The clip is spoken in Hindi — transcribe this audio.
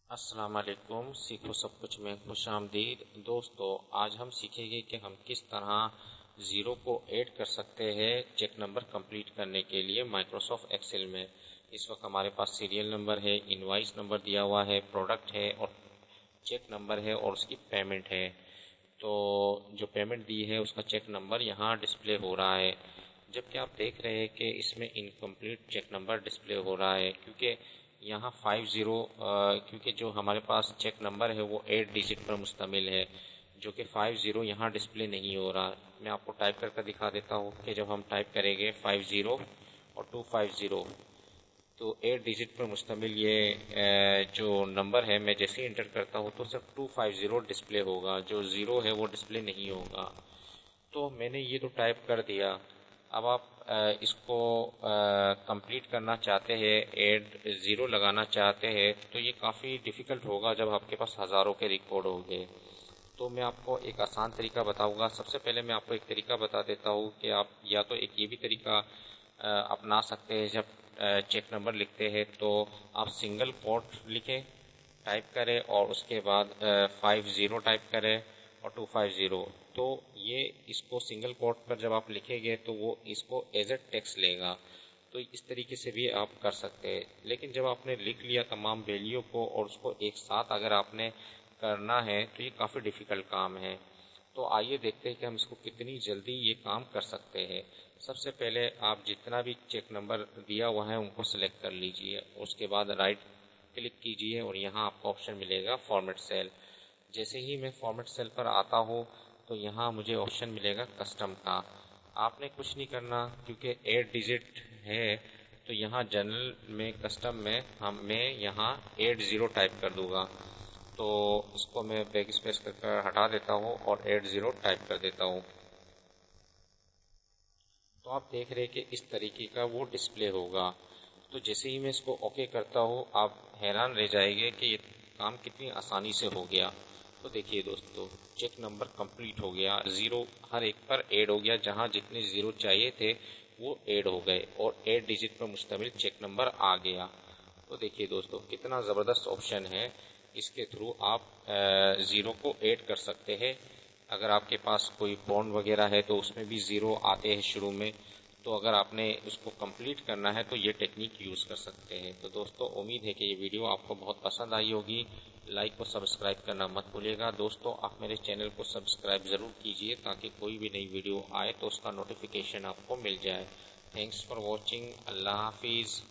अस्सलाम वालेकुम। सीखो सब कुछ में खुशामदीद। दोस्तों, आज हम सीखेंगे कि हम किस तरह ज़ीरो को ऐड कर सकते हैं चेक नंबर कंप्लीट करने के लिए माइक्रोसॉफ्ट एक्सेल में। इस वक्त हमारे पास सीरियल नंबर है, इनवॉइस नंबर दिया हुआ है, प्रोडक्ट है और चेक नंबर है और उसकी पेमेंट है। तो जो पेमेंट दी है उसका चेक नंबर यहाँ डिस्प्ले हो रहा है, जबकि आप देख रहे हैं कि इसमें इनकम्प्लीट चेक नंबर डिस्प्ले हो रहा है क्योंकि यहाँ 50 क्योंकि जो हमारे पास चेक नंबर है वो 8 डिजिट पर मुश्तमिल है, जो कि 50 यहाँ डिस्प्ले नहीं हो रहा। मैं आपको टाइप करके दिखा देता हूँ कि जब हम टाइप करेंगे 50 और 250 तो 8 डिजिट पर मुश्तमिल ये जो नंबर है, मैं जैसे ही इंटर करता हूँ तो सिर्फ 250 डिस्प्ले होगा, जो ज़ीरो है वो डिस्प्ले नहीं होगा। तो मैंने ये तो टाइप कर दिया। अब आप इसको कंप्लीट करना चाहते हैं, ऐड ज़ीरो लगाना चाहते हैं, तो ये काफ़ी डिफ़िकल्ट होगा जब आपके पास हज़ारों के रिकॉर्ड होंगे। तो मैं आपको एक आसान तरीका बताऊंगा। सबसे पहले मैं आपको एक तरीका बता देता हूँ कि आप या तो एक ये भी तरीका अपना सकते हैं। जब चेक नंबर लिखते हैं तो आप सिंगल कोट लिखें, टाइप करें और उसके बाद 50 टाइप करें और 250। तो ये इसको सिंगल कोट पर जब आप लिखेंगे तो वो इसको एज ए टेक्स्ट लेगा। तो इस तरीके से भी आप कर सकते हैं। लेकिन जब आपने लिख लिया तमाम वैल्यू को और उसको एक साथ अगर आपने करना है तो ये काफ़ी डिफ़िकल्ट काम है। तो आइए देखते हैं कि हम इसको कितनी जल्दी ये काम कर सकते हैं। सबसे पहले आप जितना भी चेक नंबर दिया हुआ है उनको सेलेक्ट कर लीजिए। उसके बाद राइट क्लिक कीजिए और यहाँ आपको ऑप्शन मिलेगा फॉर्मेट सेल। जैसे ही मैं फॉर्मेट सेल पर आता हूँ तो यहाँ मुझे ऑप्शन मिलेगा कस्टम का। आपने कुछ नहीं करना क्योंकि 8 डिजिट है, तो यहाँ जनरल में कस्टम में मैं यहाँ 80 टाइप कर दूंगा। तो इसको मैं बैक स्पेस कर हटा देता हूँ और 80 टाइप कर देता हूँ। तो आप देख रहे हैं कि इस तरीके का वो डिस्प्ले होगा। तो जैसे ही मैं इसको ओके करता हूँ आप हैरान रह जाएंगे कि ये काम कितनी आसानी से हो गया। तो देखिए दोस्तों, चेक नंबर कंप्लीट हो गया, ज़ीरो हर एक पर ऐड हो गया, जहाँ जितने ज़ीरो चाहिए थे वो ऐड हो गए और 8 डिजिट पर मुश्तमिल चेक नंबर आ गया। तो देखिए दोस्तों, कितना ज़बरदस्त ऑप्शन है। इसके थ्रू आप ज़ीरो को ऐड कर सकते हैं। अगर आपके पास कोई बॉन्ड वगैरह है तो उसमें भी ज़ीरो आते हैं शुरू में। तो अगर आपने उसको कंप्लीट करना है तो ये टेक्निक यूज़ कर सकते हैं। तो दोस्तों, उम्मीद है कि ये वीडियो आपको बहुत पसंद आई होगी। लाइक और सब्सक्राइब करना मत भूलिएगा। दोस्तों, आप मेरे चैनल को सब्सक्राइब ज़रूर कीजिए ताकि कोई भी नई वीडियो आए तो उसका नोटिफिकेशन आपको मिल जाए। Thanks for watching. अल्लाह हाफिज़।